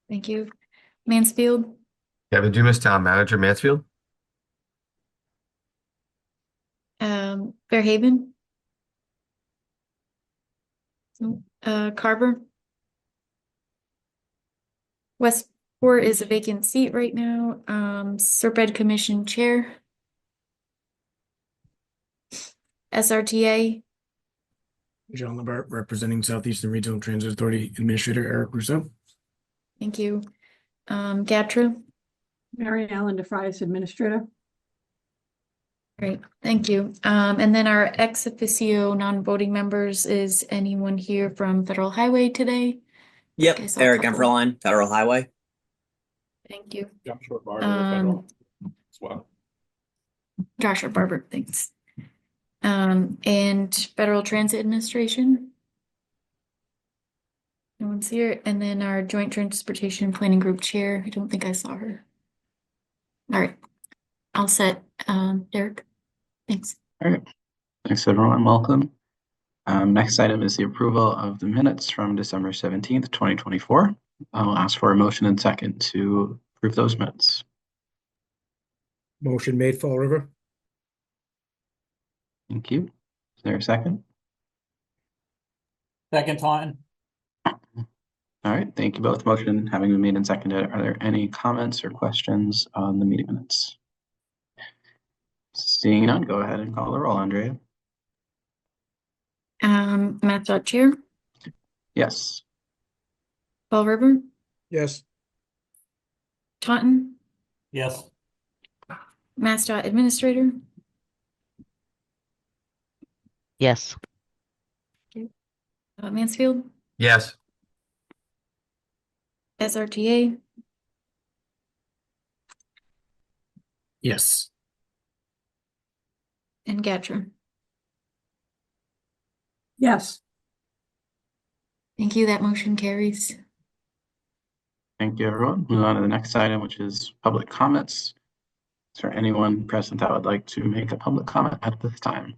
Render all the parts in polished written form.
Thank you. Mansfield, Kevin Dumas, Town Manager, Mansfield. Fairhaven, Carver. Westport is a vacant seat right now. SRPEDD Commission Chair. SRTA, John Labart, representing Southeastern Regional Transit Authority Administrator Eric Rousseau. thank you. GATRA, Mary Ellen DeFries, Administrator. great, thank you. And then our ex officio non-voting members, is anyone here from Federal Highway today? Yep, I saw a Eric couple. Emperline, Federal Highway. Thank you. Joshua Barber, Federal as well. Joshua Barber, thanks. And Federal Transit Administration. No one's here. And then our Joint Transportation Planning Group Chair. I don't think I saw her. All right. All set. Derek. Thanks. All right. Thanks, everyone. Welcome. Next item is the approval of the minutes from December 17th, 2024. I'll ask for a motion and second to approve those minutes. Motion made, Fall River. Thank you. Is there a second? Second time. All right. Thank you both. Motion having been made and seconded. Are there any comments or questions on the meeting minutes? Seeing none, go ahead and call the roll, Andrea. Matt Chair. Yes. Fall River. Yes. Taunton. Yes. MassDOT Administrator. Yes. Mansfield. Yes. SRTA. Yes. And GATRA. Yes. Thank you. That motion carries. Thank you, everyone. Move on to the next item, which is public comments. Is there anyone present that would like to make a public comment at this time?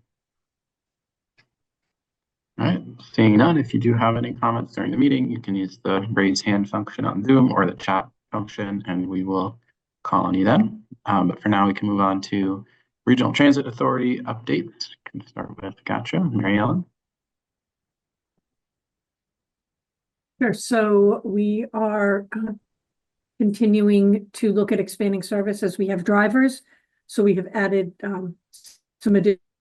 All right, seeing none, if you do have any comments during the meeting, you can use the raise hand function on Zoom or the chat function, and we will call on you then. But for now, we can move on to Regional Transit Authority updates. We can start with Gotcha, Mary Ellen. Sure. So we are continuing to look at expanding service as we have drivers. So we have added some additional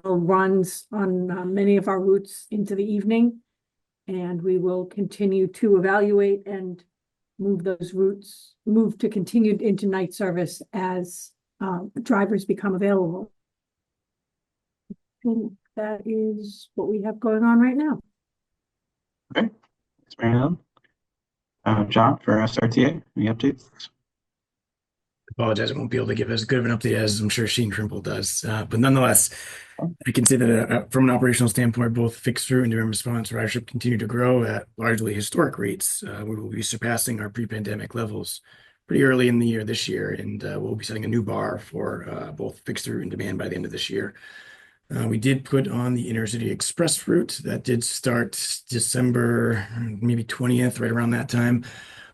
runs on many of our routes into the evening. And we will continue to evaluate and move those routes, move to continue into night service as drivers become available. And that is what we have going on right now. Okay, thanks, Mary Ellen. John, for SRTA, any updates? Apologize, I won't be able to give as good of an update as I'm sure Sheen Trimble does. But nonetheless, I can say that from an operational standpoint, both fixed route and demand response ridership continue to grow at largely historic rates. We will be surpassing our pre-pandemic levels pretty early in the year this year, and we'll be setting a new bar for both fixed route and demand by the end of this year. We did put on the Intercity Express route that did start December, maybe 20th, right around that time.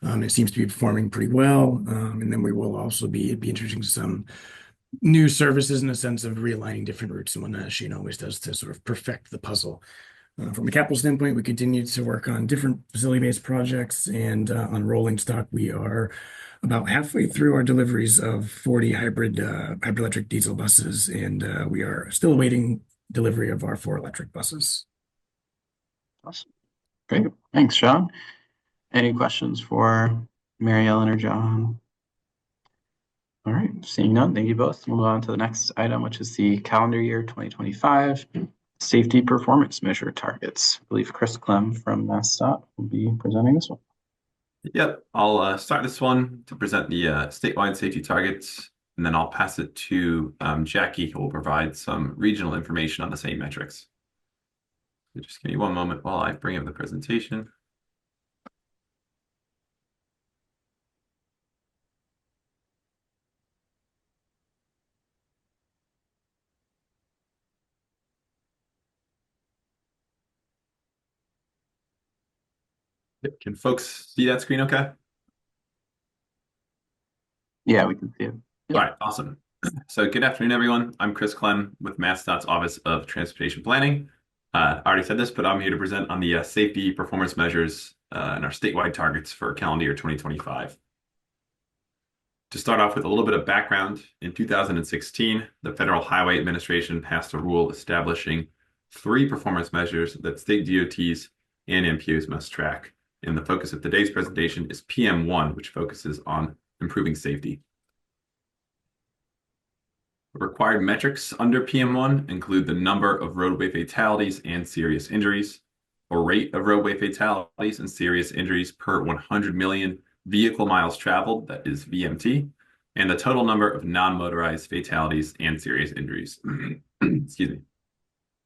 It seems to be performing pretty well. And then we will also be introducing some new services in the sense of realigning different routes and whatnot, as Shane always does, to sort of perfect the puzzle. From a capital standpoint, we continue to work on different facility-based projects, and on rolling stock, we are about halfway through our deliveries of 40 hybrid electric diesel buses, and we are still awaiting delivery of our 4 electric buses. Awesome. Great. Thanks, Sean. Any questions for Mary Ellen or John? All right, seeing none, thank you both. We'll move on to the next item, which is the calendar year 2025 safety performance measure targets. I believe Chris Clem from MassDOT will be presenting this one. Yep, I'll start this one to present the statewide safety targets, and then I'll pass it to Jackie, who will provide some regional information on the same metrics. So just give me one moment while I bring up the presentation. Can folks see that screen okay? Yeah, we can see it. All right, awesome. So good afternoon, everyone. I'm Chris Clem with MassDOT's Office of Transportation Planning. I already said this, but I'm here to present on the safety performance measures and our statewide targets for calendar year 2025. To start off with a little bit of background, in 2016, the Federal Highway Administration passed a rule establishing 3 performance measures that state DOTs and MPOs must track. And the focus of today's presentation is PM1, which focuses on improving safety. Required metrics under PM1 include the number of roadway fatalities and serious injuries, or rate of roadway fatalities and serious injuries per 100 million vehicle miles traveled, that is VMT, and the total number of non-motorized fatalities and serious injuries. Excuse me.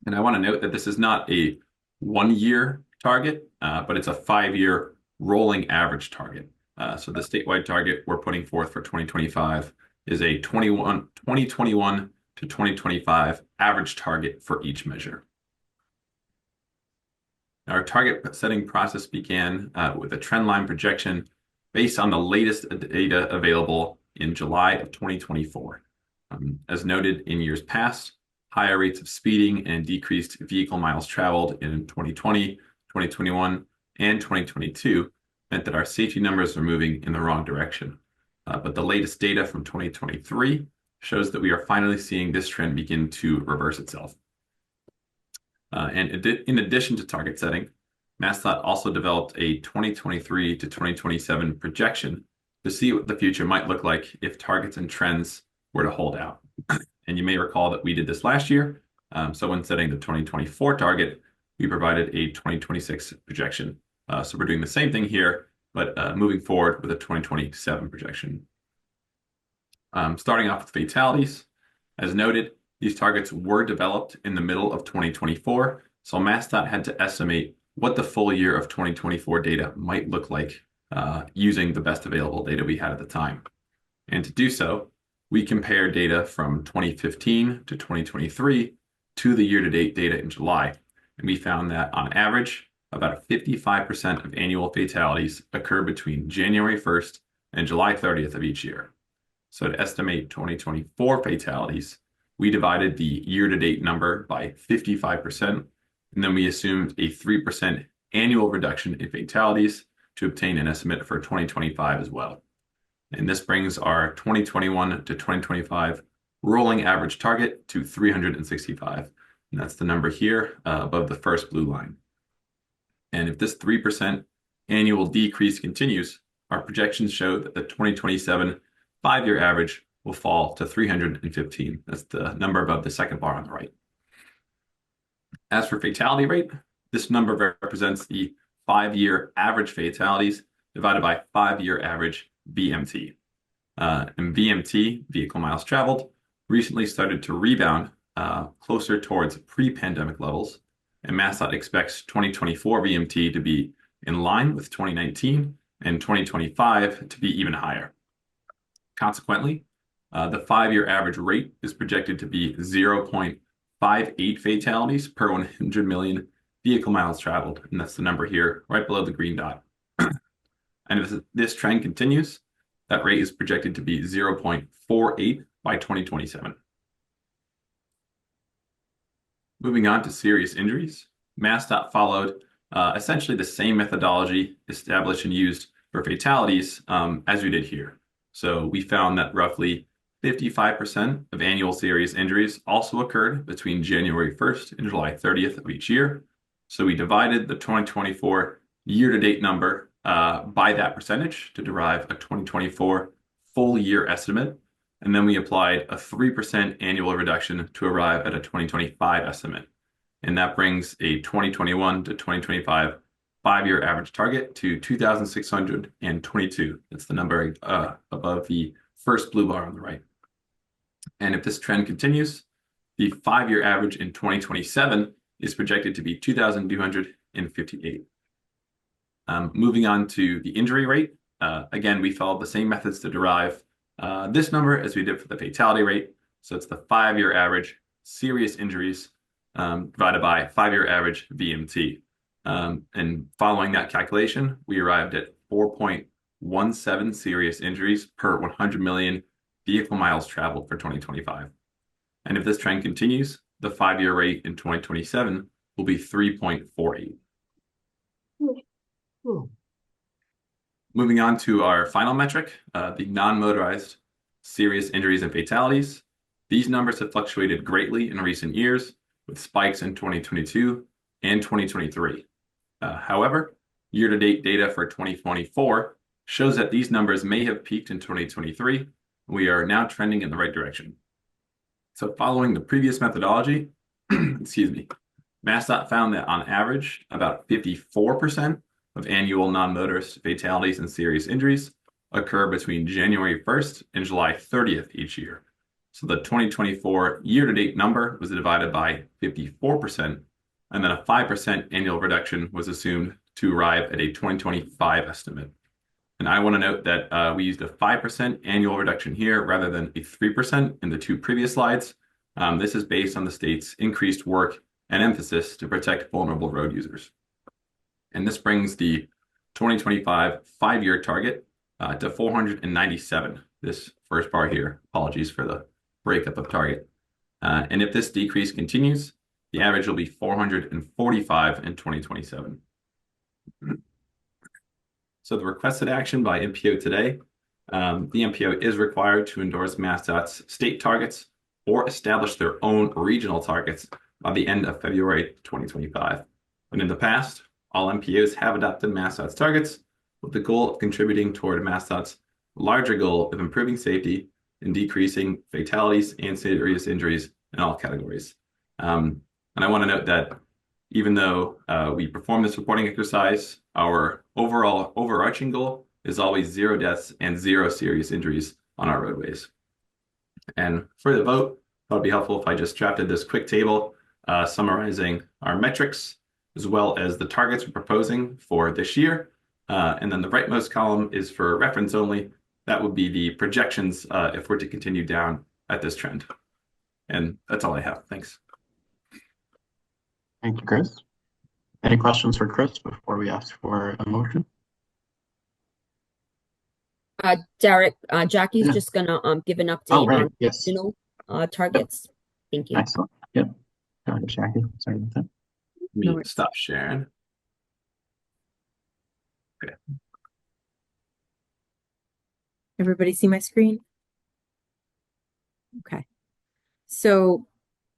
And I want to note that this is not a 1-year target, but it's a 5-year rolling average target. So the statewide target we're putting forth for 2025 is a 2021 to 2025 average target for each measure. Our target setting process began with a trend line projection based on the latest data available in July of 2024. As noted in years past, higher rates of speeding and decreased vehicle miles traveled in 2020, 2021, and 2022 meant that our safety numbers are moving in the wrong direction. But the latest data from 2023 shows that we are finally seeing this trend begin to reverse itself. And in addition to target setting, MassDOT also developed a 2023 to 2027 projection to see what the future might look like if targets and trends were to hold out. And you may recall that we did this last year. So when setting the 2024 target, we provided a 2026 projection. So we're doing the same thing here, but moving forward with a 2027 projection. Starting off with fatalities, as noted, these targets were developed in the middle of 2024, so MassDOT had to estimate what the full year of 2024 data might look like using the best available data we had at the time. And to do so, we compared data from 2015 to 2023 to the year-to-date data in July, and we found that on average, about 55% of annual fatalities occur between January 1st and July 30th of each year. So to estimate 2024 fatalities, we divided the year-to-date number by 55%, and then we assumed a 3% annual reduction in fatalities to obtain an estimate for 2025 as well. And this brings our 2021 to 2025 rolling average target to 365. And that's the number here above the first blue line. And if this 3% annual decrease continues, our projections show that the 2027 5-year average will fall to 315. That's the number above the second bar on the right. As for fatality rate, this number represents the 5-year average fatalities divided by 5-year average VMT. And VMT, vehicle miles traveled, recently started to rebound closer towards pre-pandemic levels. And MassDOT expects 2024 VMT to be in line with 2019 and 2025 to be even higher. Consequently, the 5-year average rate is projected to be 0.58 fatalities per 100 million vehicle miles traveled. And that's the number here right below the green dot. And if this trend continues, that rate is projected to be 0.48 by 2027. Moving on to serious injuries, MassDOT followed essentially the same methodology established and used for fatalities as we did here. So we found that roughly 55% of annual serious injuries also occurred between January 1st and July 30th of each year. So we divided the 2024 year-to-date number by that percentage to derive a 2024 full year estimate. And then we applied a 3% annual reduction to arrive at a 2025 estimate. And that brings a 2021 to 2025 5-year average target to 2,622. That's the number above the first blue bar on the right. And if this trend continues, the 5-year average in 2027 is projected to be 2,258. Moving on to the injury rate. Again, we followed the same methods to derive this number as we did for the fatality rate. So it's the 5-year average serious injuries divided by 5-year average VMT. And following that calculation, we arrived at 4.1 0.17 serious injuries per 100 million vehicle miles traveled for 2025. And if this trend continues, the 5-year rate in 2027 will be 3.48. Moving on to our final metric, the non-motorized serious injuries and fatalities. These numbers have fluctuated greatly in recent years, with spikes in 2022 and 2023. However, year-to-date data for 2024 shows that these numbers may have peaked in 2023. We are now trending in the right direction. So following the previous methodology, excuse me, MassDOT found that on average, about 54% of annual non-motorist fatalities and serious injuries occur between January 1st and July 30th each year. So the 2024 year-to-date number was divided by 54%, and then a 5% annual reduction was assumed to arrive at a 2025 estimate. And I want to note that we used a 5% annual reduction here rather than a 3% in the two previous slides. This is based on the state's increased work and emphasis to protect vulnerable road users. And this brings the 2025 5-year target to 497. This first bar here, apologies for the breakup of target. And if this decrease continues, the average will be 445 in 2027. So the requested action by MPO today, the MPO is required to endorse MassDOT's state targets or establish their own regional targets by the end of February 2025. And in the past, all MPOs have adopted MassDOT's targets with the goal of contributing toward MassDOT's larger goal of improving safety and decreasing fatalities and serious injuries in all categories. And I want to note that even though we perform this reporting exercise, our overall overarching goal is always 0 deaths and 0 serious injuries on our roadways. And for the vote, it would be helpful if I just drafted this quick table summarizing our metrics as well as the targets we're proposing for this year. And then the rightmost column is for reference only. That would be the projections if we're to continue down at this trend. And that's all I have. Thanks. Thank you, Chris. Any questions for Chris before we ask for a motion? Derek, Jackie's Yeah. just gonna give an update Oh, right. on Yes. regional targets. Thank you. Excellent. Yep. Go ahead, Jackie. Sorry about that. Let me stop sharing. Okay. Everybody see my screen? Okay. So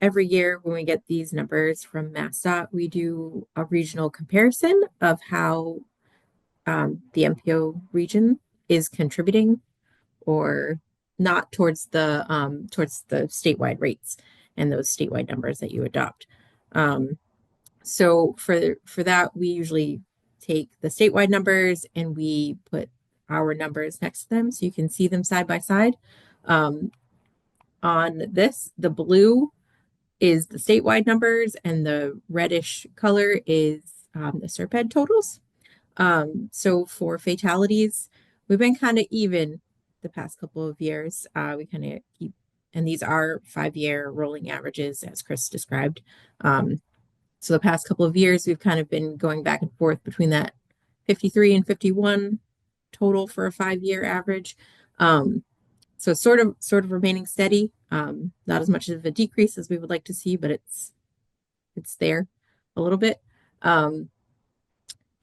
every year when we get these numbers from MassDOT, we do a regional comparison of how the MPO region is contributing or not towards the statewide rates and those statewide numbers that you adopt. So for that, we usually take the statewide numbers and we put our numbers next to them so you can see them side by side. On this, the blue is the statewide numbers and the reddish color is the SRPEDD totals. So for fatalities, we've been kind of even the past couple of years. We kind of keep, and these are 5-year rolling averages, as Chris described. So the past couple of years, we've kind of been going back and forth between that 53 and 51 total for a 5-year average. So sort of remaining steady, not as much of a decrease as we would like to see, but it's there a little bit.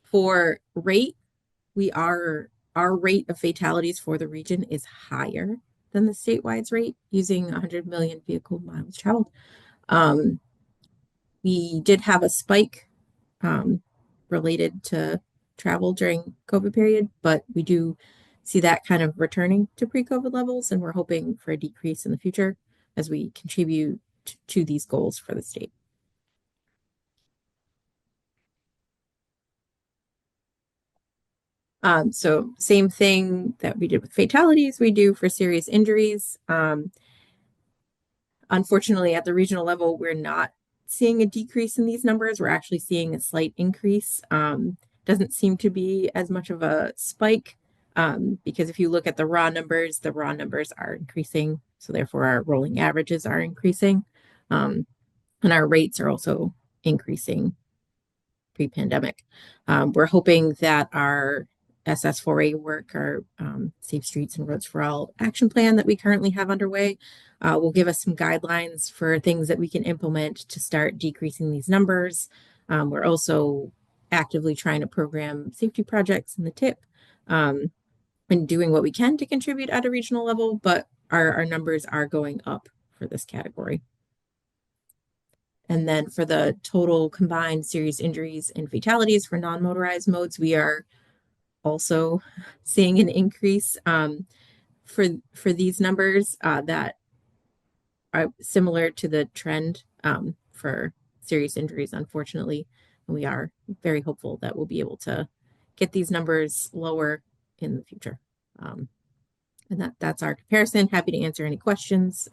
For rate, our rate of fatalities for the region is higher than the statewide rate using 100 million vehicle miles traveled. We did have a spike related to travel during COVID period, but we do see that kind of returning to pre-COVID levels, and we're hoping for a decrease in the future as we contribute to these goals for the state. So same thing that we did with fatalities, we do for serious injuries. Unfortunately, at the regional level, we're not seeing a decrease in these numbers. We're actually seeing a slight increase. Doesn't seem to be as much of a spike because if you look at the raw numbers are increasing. So therefore our rolling averages are increasing. And our rates are also increasing pre-pandemic. We're hoping that our SS4A work, our Safe Streets and Roads for All action plan that we currently have underway, will give us some guidelines for things that we can implement to start decreasing these numbers. We're also actively trying to program safety projects in the TIP and doing what we can to contribute at a regional level, but our numbers are going up for this category. And then for the total combined serious injuries and fatalities for non-motorized modes, we are also seeing an increase for these numbers that are similar to the trend for serious injuries, unfortunately. And we are very hopeful that we'll be able to get these numbers lower in the future. And that's our comparison. Happy to answer any questions.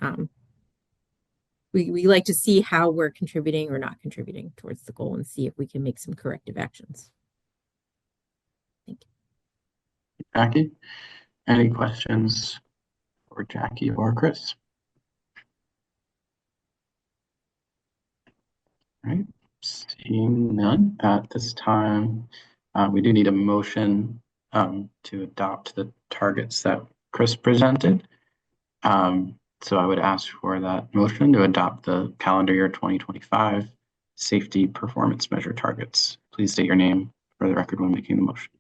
We like to see how we're contributing or not contributing towards the goal and see if we can make some corrective actions. Thank you. Jackie, any questions for Jackie or Chris? All right, seeing none at this time, we do need a motion to adopt the targets that Chris presented. So I would ask for that motion to adopt the calendar year 2025 safety performance measure targets. Please state your name for the record when making the motion.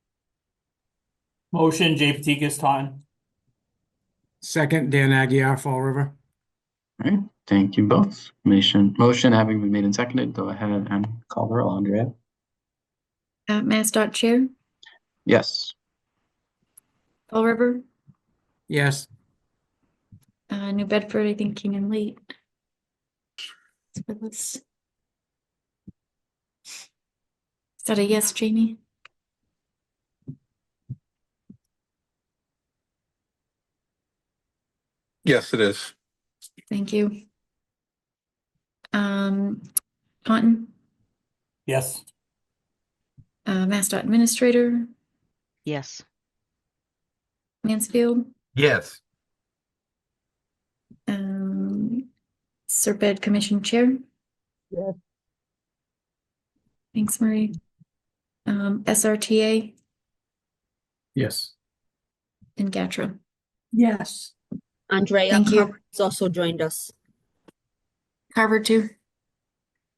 Motion, J. Patikas, Taunton. Second, Dan Aguirre, Fall River. All right, thank you both. Motion having been made and seconded, go ahead and call the roll, Andrea. MassDOT Chair, Yes. Fall River, Yes. New Bedford, I think came in late. Is that a yes, Jamie? Yes, it is. Thank you. Taunton, Yes. MassDOT Administrator, Yes. Mansfield, Yes. SRPEDD Commission Chair. Yes. Thanks, Marie. SRTA Yes. and GATRA. Yes. Andrea Thank you. Carver's also joined us. Carver too. Is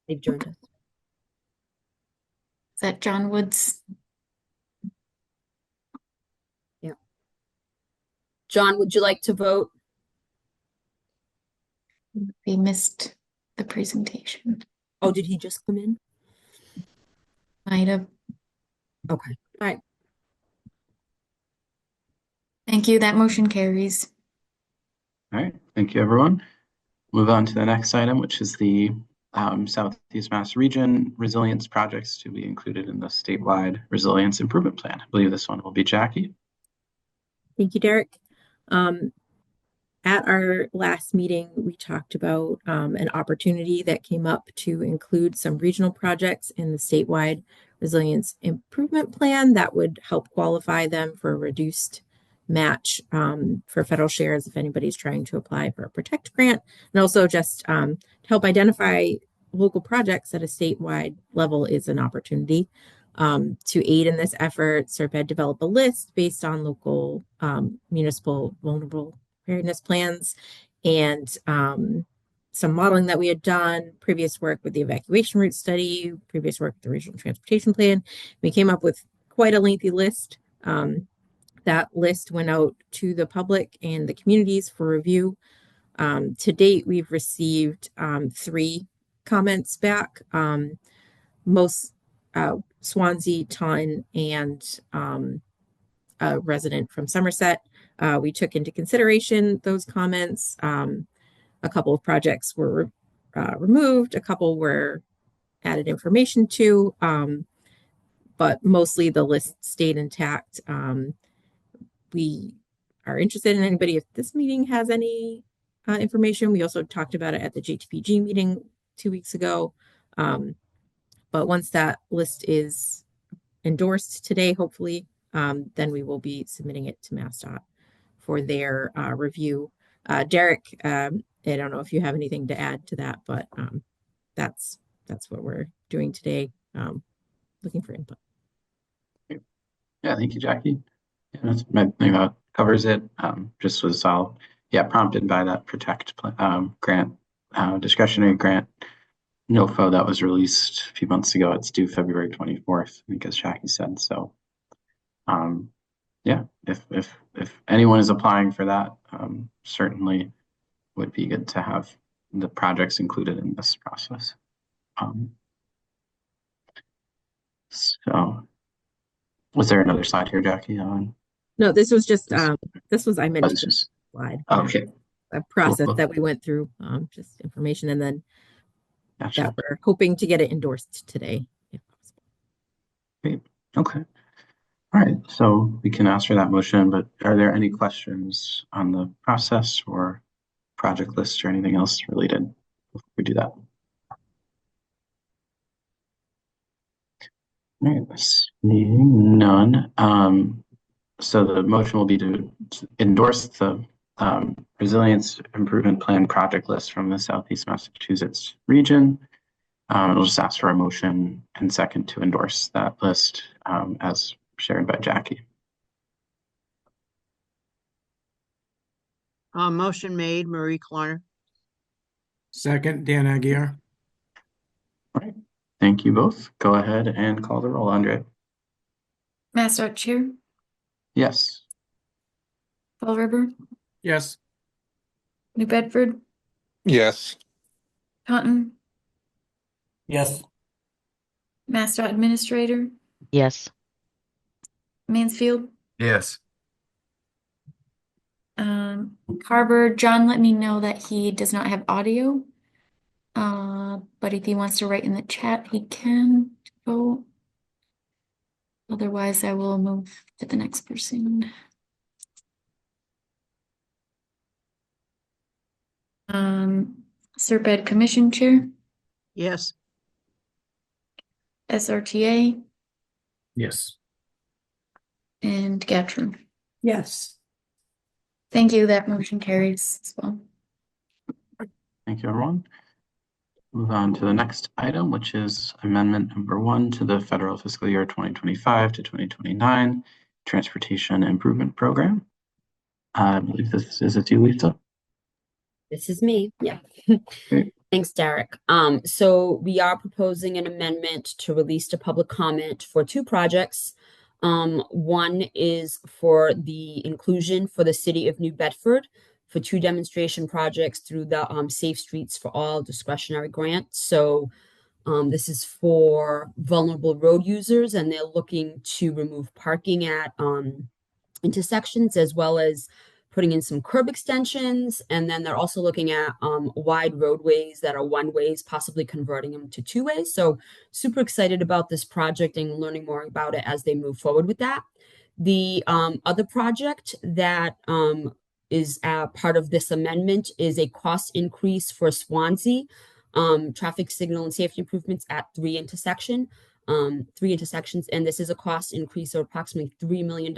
They've joined us. that John Woods? Yeah. John, would you like to vote? They missed the presentation. Oh, did he just come in? Might have. Okay. All right. Thank you. That motion carries. All right, thank you, everyone. Move on to the next item, which is the Southeast Mass Region resilience projects to be included in the statewide resilience improvement plan. I believe this one will be Jackie. Thank you, Derek. At our last meeting, we talked about an opportunity that came up to include some regional projects in the statewide resilience improvement plan that would help qualify them for a reduced match for federal shares if anybody's trying to apply for a Protect grant, and also just to help identify local projects at a statewide level is an opportunity. To aid in this effort, SRPEDD developed a list based on local municipal vulnerable preparedness plans and some modeling that we had done, previous work with the evacuation route study, previous work with the regional transportation plan. We came up with quite a lengthy list. That list went out to the public and the communities for review. To date, we've received 3 comments back. Most Swansea, Taunton, and a resident from Somerset. We took into consideration those comments. A couple of projects were removed, a couple were added information to, but mostly the list stayed intact. We are interested in anybody if this meeting has any information. We also talked about it at the JTPG meeting 2 weeks ago. But once that list is endorsed today, hopefully, then we will be submitting it to MassDOT for their review. Derek, I don't know if you have anything to add to that, but that's what we're doing today. Looking for input. Yeah, thank you, Jackie. Yeah, I think that covers it. Just was all, yeah, prompted by that grant, discretionary grant NOFO that was released a few months ago. It's due February 24th, I think, as Jackie said. So, yeah, if anyone is applying for that, certainly would be good to have the projects included in this process. So, was there another slide here, Jackie? No, this was just This- this was I oh, mentioned this is slide. okay. A process Cool. that we went through, just information, and then Gotcha. that we're hoping to get it endorsed today, if possible. Great. Okay. All right. So we can ask for that motion, but are there any questions on the process or project list or anything else related before we do that? All right. Seeing none. So the motion will be to endorse the Resilience Improvement Plan project list from the Southeast Massachusetts region. We'll just ask for a motion and second to endorse that list as shared by Jackie. Motion made, Marie Klarner. Second, Dan Aguirre. All right. Thank you both. Go ahead and call the roll, Andre. Master Chair, Yes. Fall River, Yes. New Bedford, Yes. Taunton, Yes. Master Administrator, Yes. Mansfield, Yes. Carver. John let me know that he does not have audio. But if he wants to write in the chat, he can vote. Otherwise, I will move to the next person. SRPEDD Commission Chair, Yes. SRTA, Yes. and Gatrum. Yes. Thank you. That motion carries as well. Thank you, everyone. Move on to the next item, which is amendment number 1 to the federal fiscal year 2025 to 2029 Transportation Improvement Program. I believe this is you, Lisa. This is me. Yeah. Great. Thanks, Derek. So we are proposing an amendment to release to public comment for 2 projects. One is for the inclusion for the city of New Bedford for 2 demonstration projects through the Safe Streets for All discretionary grant. So this is for vulnerable road users, and they're looking to remove parking at intersections, as well as putting in some curb extensions. And then they're also looking at wide roadways that are one ways, possibly converting them to 2 ways. So super excited about this project and learning more about it as they move forward with that. The other project that is part of this amendment is a cost increase for Swansea, traffic signal and safety improvements at 3 intersections. And this is a cost increase of approximately $3 million.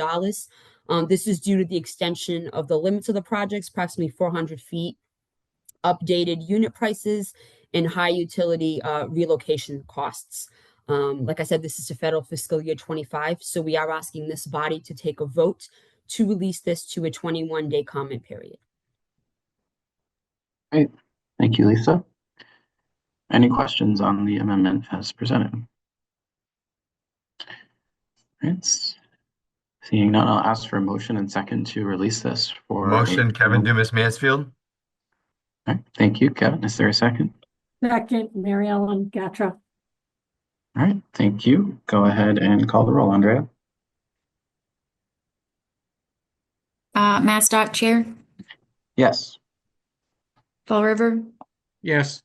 This is due to the extension of the limits of the projects, approximately 400 feet, updated unit prices, and high utility relocation costs. Like I said, this is a federal fiscal year 25, so we are asking this body to take a vote to release this to a 21-day comment period. Great. Thank you, Lisa. Any questions on the amendment as presented? Right. Seeing none, I'll ask for a motion and second to release this for Motion, Kevin All Dumas Mansfield. right. Thank you, Kevin. Is there a second? Second, Mary Ellen Gatra. All right. Thank you. Go ahead and call the roll, Andrea. MassDOT Chair, Yes. Fall River, Yes.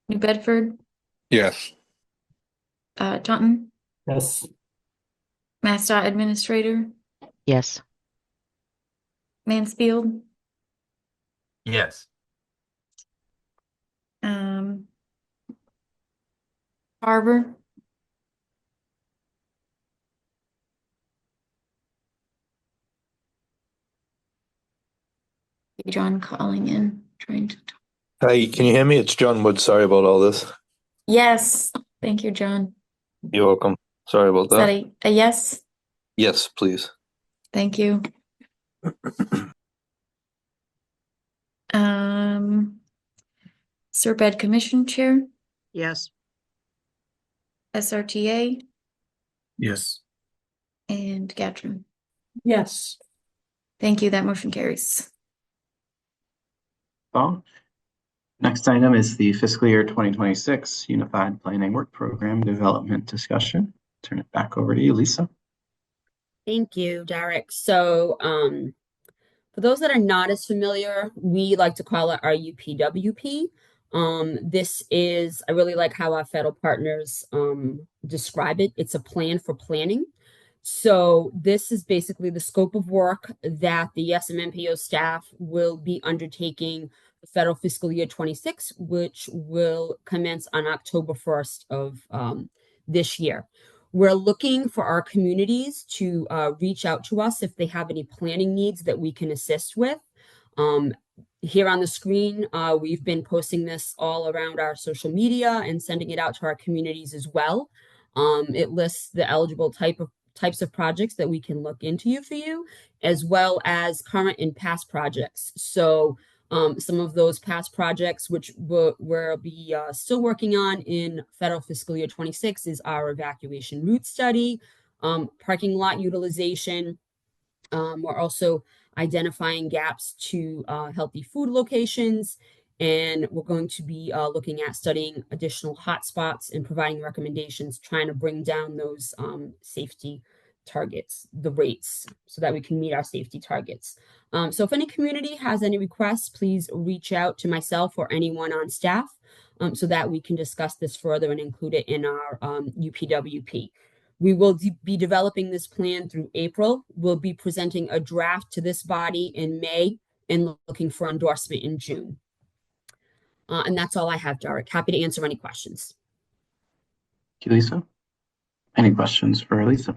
New Bedford, Yes. Taunton, Yes. MassDOT Administrator, Yes. Mansfield, Yes. Carver, John calling in, trying to talk. Hi, can you hear me? It's John Wood. Sorry about all this. Yes, thank you, John. You're welcome. Sorry about Is that that. a yes? Yes, please. Thank you. SRPEDD Commission Chair, Yes. SRTA, Yes. and Gatrum. Yes. Thank you. That motion carries. Well, next item is the fiscal year 2026 Unified Planning Work Program Development Discussion. Turn it back over to you, Lisa. Thank you, Derek. So, for those that are not as familiar, we like to call it our UPWP. This is, I really like how our federal partners describe it. It's a plan for planning. So this is basically the scope of work that the SMMPO staff will be undertaking for federal fiscal year 26, which will commence on October 1st of this year. We're looking for our communities to reach out to us if they have any planning needs that we can assist with. Here on the screen, we've been posting this all around our social media and sending it out to our communities as well. It lists the eligible types of projects that we can look into for you, as well as current and past projects. So some of those past projects, which we'll be still working on in federal fiscal year 26, is our evacuation route study, parking lot utilization. We're also identifying gaps to healthy food locations, and we're going to be looking at studying additional hotspots and providing recommendations, trying to bring down those safety targets, the rates, so that we can meet our safety targets. So if any community has any requests, please reach out to myself or anyone on staff so that we can discuss this further and include it in our UPWP. We will be developing this plan through April. We'll be presenting a draft to this body in May and looking for endorsement in June. And that's all I have, Derek. Happy to answer any questions. Thank you, Lisa. Any questions for Lisa?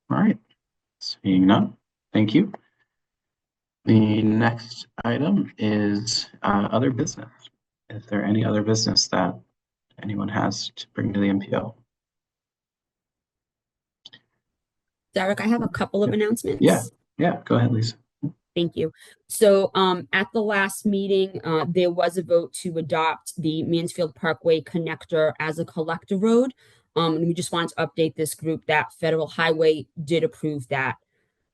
All right, seeing none, thank you. The next item is other business. Is there any other business that anyone has to bring to the MPO? Derek, I have a couple of announcements. Yeah, go ahead, Lisa. Thank you. So at the last meeting, there was a vote to adopt the Mansfield Parkway connector as a collector road. And we just wanted to update this group that Federal Highway did approve that.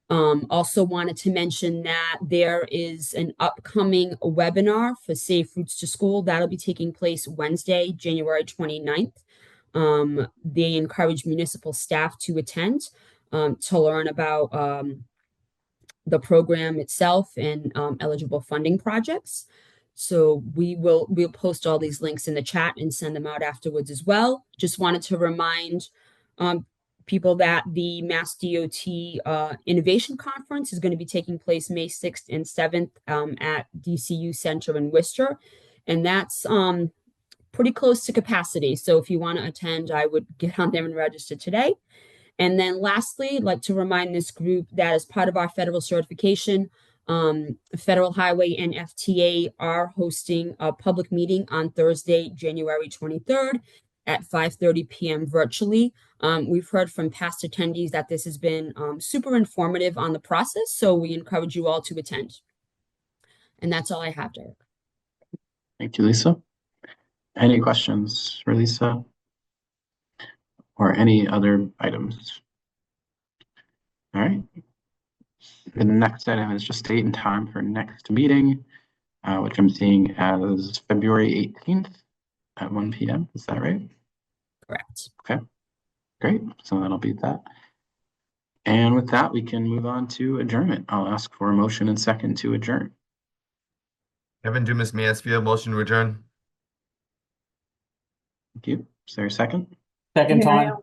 Also wanted to mention that there is an upcoming webinar for Safe Routes to School. That'll be taking place Wednesday, January 29th. They encourage municipal staff to attend to learn about the program itself and eligible funding projects. So we'll post all these links in the chat and send them out afterwards as well. Just wanted to remind people that the Mass DOT Innovation Conference is going to be taking place May 6th and 7th at DCU Center in Worcester. And that's pretty close to capacity. So if you want to attend, I would get on there and register today. And then lastly, I'd like to remind this group that as part of our federal certification, Federal Highway and FTA are hosting a public meeting on Thursday, January 23rd at 5:30 p.m. virtually. We've heard from past attendees that this has been super informative on the process, so we encourage you all to attend. And that's all I have, Derek. Thank you, Lisa. Any questions for Lisa? Or any other items? All right. The next item is just date and time for next meeting, which I'm seeing as February 18th at 1 p.m. Is that right? Correct. Okay, great. So that'll be that. And with that, we can move on to adjournment. I'll ask for a motion and second to adjourn. Kevin Dumas Mansfield, motion to adjourn. Thank you. Is there a second? Second time.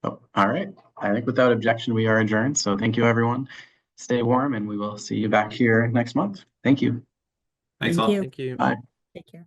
Oh, all right. I think without objection, we are adjourned. So thank you, everyone. Stay warm, and we will see you back here next month. Thank you. Thanks all. you. Thank you. Bye. Take care.